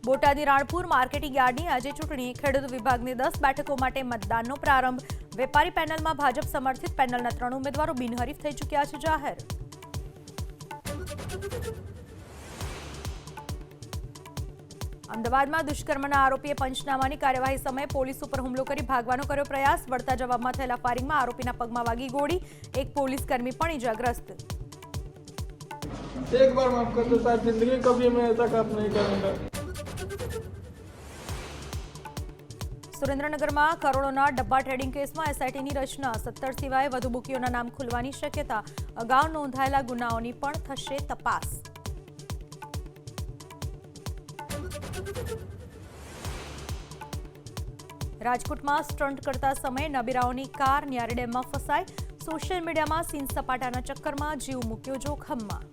બોટાદની Ranpur marketing યાર્ડની આજે ચૂંટણી. ખેડૂત વિભાગની 10 બેઠકો માટે મતદાનનો પ્રારંભ. વેપારી પેનલમાં ભાજપ સમર્થિત પેનલના 3 ઉમેદવારો બિનહરીફ થઈ ચૂક્યા છે જાહેર. અમદાવાદમાં દુષ્કર્મના આરોપીએ પંચનામાની કાર્યવાહી સમયે પોલીસ ઉપર હુમલો કરી ભાગવાનો કર્યો પ્રયાસ. વળતા જવાબમાં થયેલા ફાયરિંગમાં આરોપીના પગમાં વાગી ગોળી. એક પોલીસકર્મી પણ ઇજાગ્રસ્ત. एक बार माफ कर दो साहब, जिंदगी कभी मैं ऐसा काम नहीं करूंगा. સુરેન્દ્રનગરમાં કરોડોના ડબ્બા ટ્રેડિંગ કેસમાં એસઆઈટીની રચના. 17 સિવાય વધુ બુકીઓના નામ ખુલવાની શક્યતા. અગાઉ નોંધાયેલા ગુનાઓની પણ થશે તપાસ. રાજકોટમાં સ્ટન્ટ કરતા સમયે નબીરાઓની કાર ન્યારી ડેમમાં ફસાઈ. સોશિયલ મીડિયામાં સીન સપાટાના ચક્કરમાં જીવ મૂક્યો જોખમમાં.